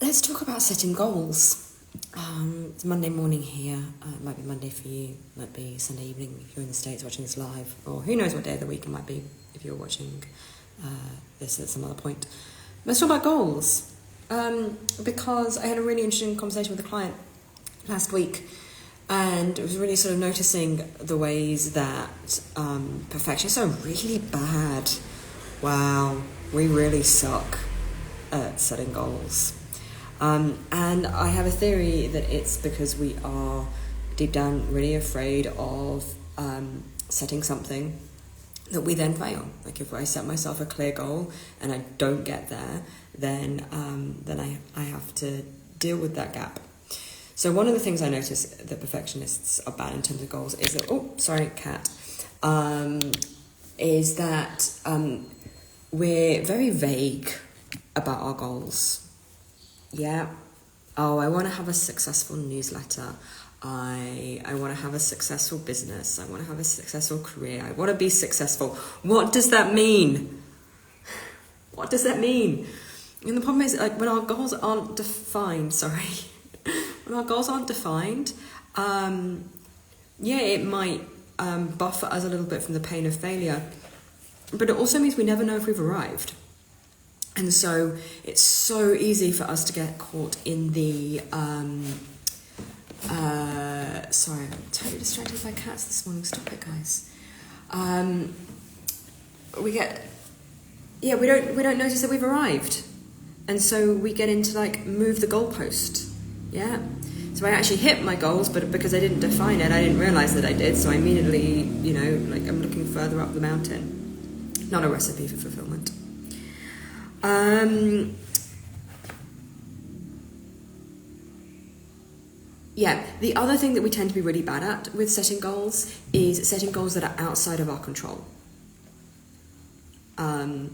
Let's talk about setting goals. It's Monday morning here. It might be Monday for you. It might be Sunday evening if you're in the States watching this live. Or who knows what day of the week it might be if you're watching this at some other point. Let's talk about goals. Because I had a really interesting conversation with a client last week. And I was really sort of noticing the ways that perfectionists are really bad. Wow, we really suck at setting goals. And I have a theory that it's because we are deep down really afraid of setting something that we then fail. Like if I set myself a clear goal and I don't get there, then I have to deal with that gap. So one of the things I notice that perfectionists are bad in terms of goals is that, is that we're very vague about our goals. Yeah. Oh, I want to have a successful newsletter. I want to have a successful business. I want to have a successful career. I want to be successful. What does that mean? What does that mean? And the problem is, like, when our goals aren't defined, when our goals aren't defined, it might buffer us a little bit from the pain of failure, but it also means we never know if we've arrived. And so it's so easy for us to get caught in the sorry, I'm totally distracted by cats this morning. Stop it, guys. We don't notice that we've arrived, and so we get into like move the goalpost. Yeah. So I actually hit my goals, but because I didn't define it, I didn't realize that I did. So I immediately, I'm looking further up the mountain. Not a recipe for fulfillment. The other thing that we tend to be really bad at with setting goals is setting goals that are outside of our control. For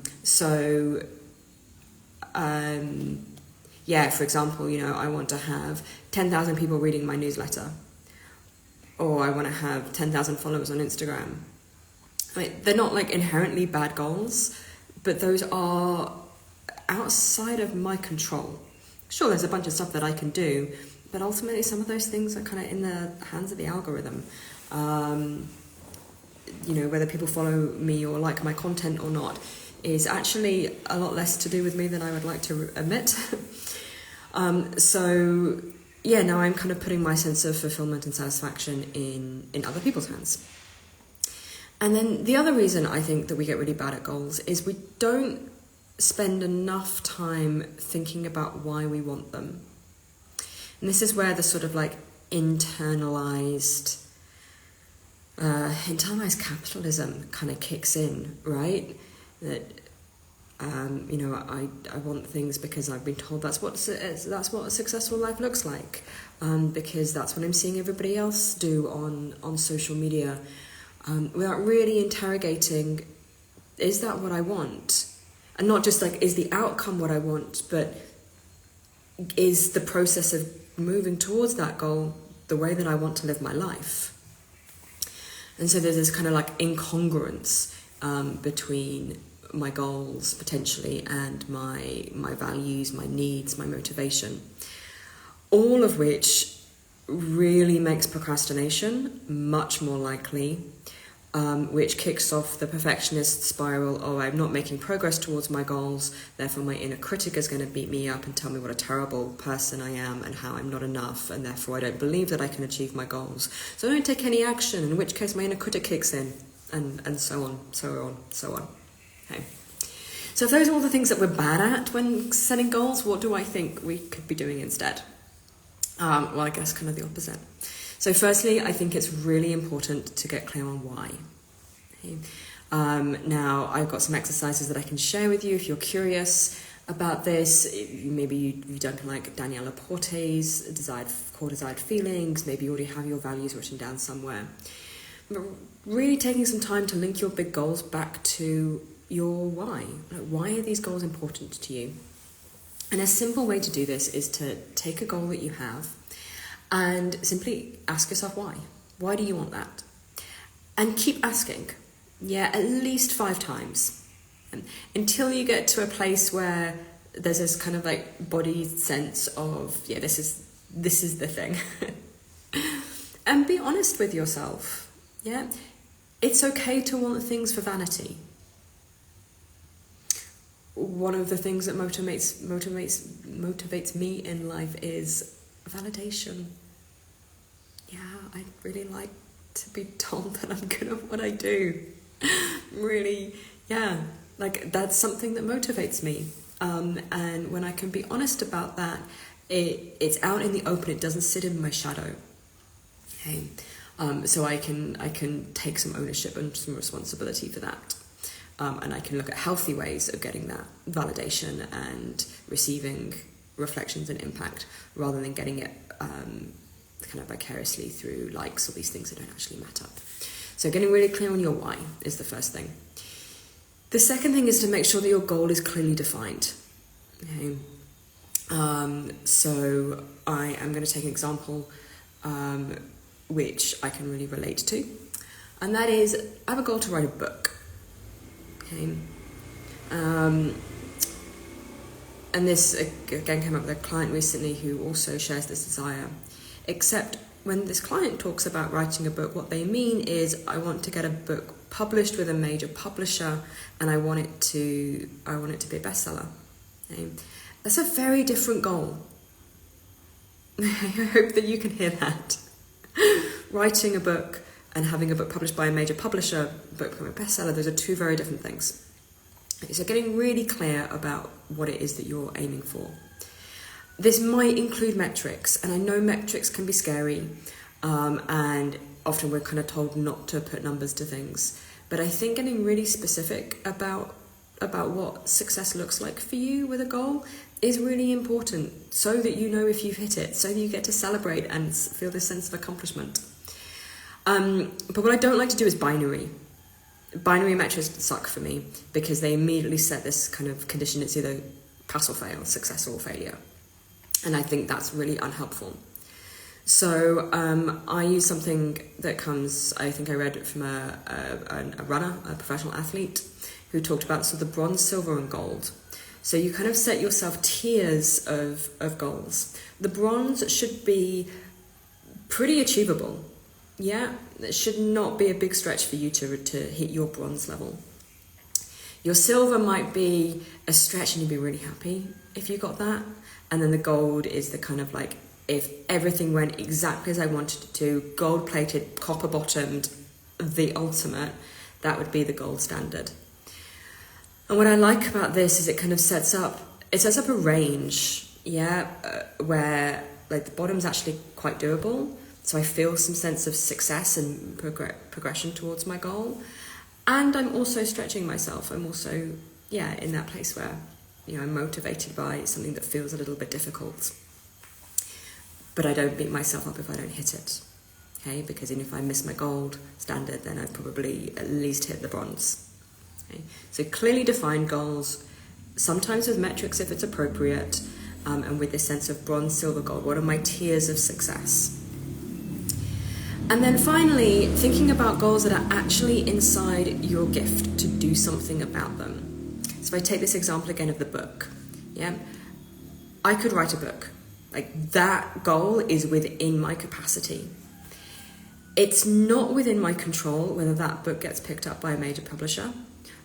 example, I want to have 10,000 people reading my newsletter, or I want to have 10,000 followers on Instagram. I mean, they're not like inherently bad goals, but those are outside of my control. Sure, there's a bunch of stuff that I can do, but ultimately some of those things are kind of in the hands of the algorithm. Whether people follow me or like my content or not is actually a lot less to do with me than I would like to admit. Now I'm kind of putting my sense of fulfillment and satisfaction in other people's hands. And then the other reason I think that we get really bad at goals is we don't spend enough time thinking about why we want them. And this is where the sort of like internalized capitalism kind of kicks in, right? That I want things because I've been told that's what a successful life looks like, because that's what I'm seeing everybody else do on social media, without really interrogating, is that what I want? And not just like, is the outcome what I want, but is the process of moving towards that goal the way that I want to live my life? And so there's this kind of like incongruence between my goals potentially and my values, my needs, my motivation, all of which really makes procrastination much more likely, which kicks off the perfectionist spiral. Oh, I'm not making progress towards my goals, therefore my inner critic is going to beat me up and tell me what a terrible person I am and how I'm not enough, and therefore I don't believe that I can achieve my goals. So I don't take any action, in which case my inner critic kicks in, and so on. Okay. So if those are all the things that we're bad at when setting goals, what do I think we could be doing instead? I guess kind of the opposite. So firstly, I think it's really important to get clear on why. Okay. Now, I've got some exercises that I can share with you if you're curious about this. Maybe you've done like Daniela Porte's Core Desired Feelings. Maybe you already have your values written down somewhere. But really taking some time to link your big goals back to your why. Like, why are these goals important to you? And a simple way to do this is to take a goal that you have and simply ask yourself why. Why do you want that? And keep asking. At least 5 times. Until you get to a place where there's this kind of like body sense of, yeah, this is the thing. And be honest with yourself. Yeah, it's okay to want things for vanity. One of the things that motivates me in life is validation. Yeah, I really like to be told that I'm good at what I do. Really, yeah, like that's something that motivates me. And when I can be honest about that, it's out in the open. It doesn't sit in my shadow. Okay, so I can take some ownership and some responsibility for that. And I can look at healthy ways of getting that validation and receiving reflections and impact, rather than getting it kind of vicariously through likes or these things that don't actually matter. So getting really clear on your why is the first thing. The second thing is to make sure that your goal is clearly defined. Okay. So I am going to take an example which I can really relate to, and that is I have a goal to write a book. Okay. And this again came up with a client recently who also shares this desire, except when this client talks about writing a book, what they mean is I want to get a book published with a major publisher, and I want it to be a bestseller. Okay. That's a very different goal. I hope that you can hear that. Writing a book and having a book published by a major publisher, book becoming a bestseller, those are two very different things. So getting really clear about what it is that you're aiming for. This might include metrics, and I know metrics can be scary, and often we're kind of told not to put numbers to things. But I think getting really specific about what success looks like for you with a goal is really important, so that you know if you've hit it, so that you get to celebrate and feel this sense of accomplishment. But what I don't like to do is binary. Binary metrics suck for me because they immediately set this kind of condition. It's either pass or fail, success or failure. And I think that's really unhelpful. So I use something that comes, I think I read it from a runner, a professional athlete, who talked about sort of the bronze, silver and gold. So you kind of set yourself tiers of goals. The bronze should be pretty achievable. Yeah, it should not be a big stretch for you to hit your bronze level. Your silver might be a stretch and you'd be really happy if you got that. And then the gold is the kind of like, if everything went exactly as I wanted it to, gold-plated, copper-bottomed, the ultimate, that would be the gold standard. And what I like about this is it kind of sets up a range, where like the bottom's actually quite doable. So I feel some sense of success and progression towards my goal. And I'm also stretching myself. I'm also, in that place where, I'm motivated by something that feels a little bit difficult. But I don't beat myself up if I don't hit it. Okay, because even if I miss my gold standard, then I'd probably at least hit the bronze. Okay? So clearly defined goals, sometimes with metrics if it's appropriate, and with this sense of bronze, silver, gold. What are my tiers of success? And then finally, thinking about goals that are actually inside your gift to do something about them. So if I take this example again of the book, I could write a book. Like that goal is within my capacity. It's not within my control whether that book gets picked up by a major publisher,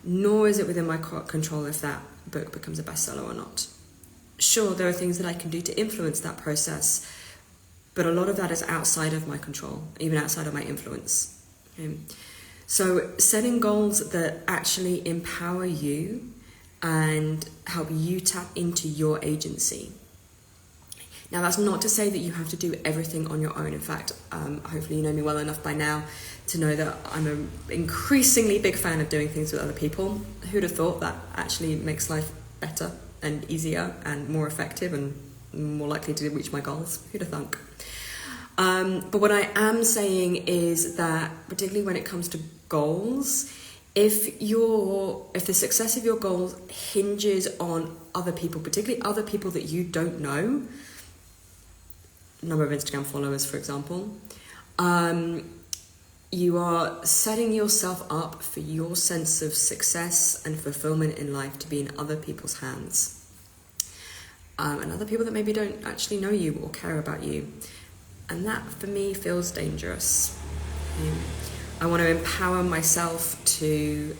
nor is it within my control if that book becomes a bestseller or not. Sure, there are things that I can do to influence that process, but a lot of that is outside of my control, even outside of my influence. Okay? So setting goals that actually empower you and help you tap into your agency. Now, that's not to say that you have to do everything on your own. In fact, hopefully you know me well enough by now to know that I'm an increasingly big fan of doing things with other people. Who'd have thought that actually makes life better and easier and more effective and more likely to reach my goals? Who'd have thunk? But what I am saying is that, particularly when it comes to goals, if the success of your goals hinges on other people, particularly other people that you don't know, number of Instagram followers, for example, you are setting yourself up for your sense of success and fulfillment in life to be in other people's hands. and other people that maybe don't actually know you or care about you. And that, for me, feels dangerous. I want to empower myself to,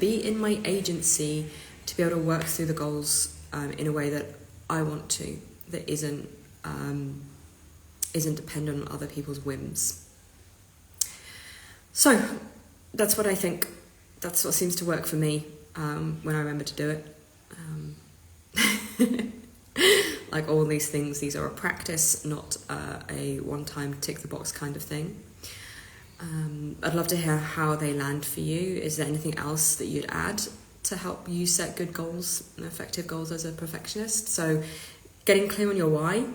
be in my agency, to be able to work through the goals in a way that I want to, that isn't dependent on other people's whims. So that's what I think. That's what seems to work for me when I remember to do it. Like all these things, these are a practice, not a one-time tick-the-box kind of thing. I'd love to hear how they land for you. Is there anything else that you'd add to help you set good goals and effective goals as a perfectionist? So getting clear on your why,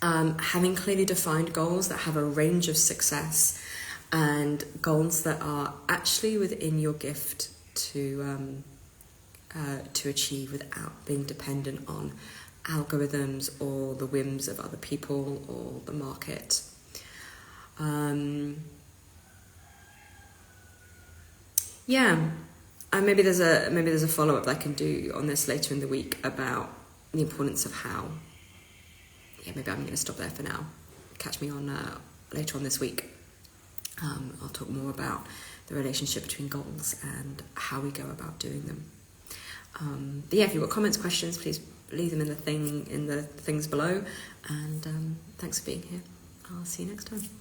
having clearly defined goals that have a range of success, and goals that are actually within your gift to achieve without being dependent on algorithms or the whims of other people or the market. And maybe there's a follow-up that I can do on this later in the week about the importance of how. Yeah, maybe I'm going to stop there for now. Catch me on later on this week. I'll talk more about the relationship between goals and how we go about doing them. But if you've got comments, questions, please leave them in the things below. And thanks for being here. I'll see you next time.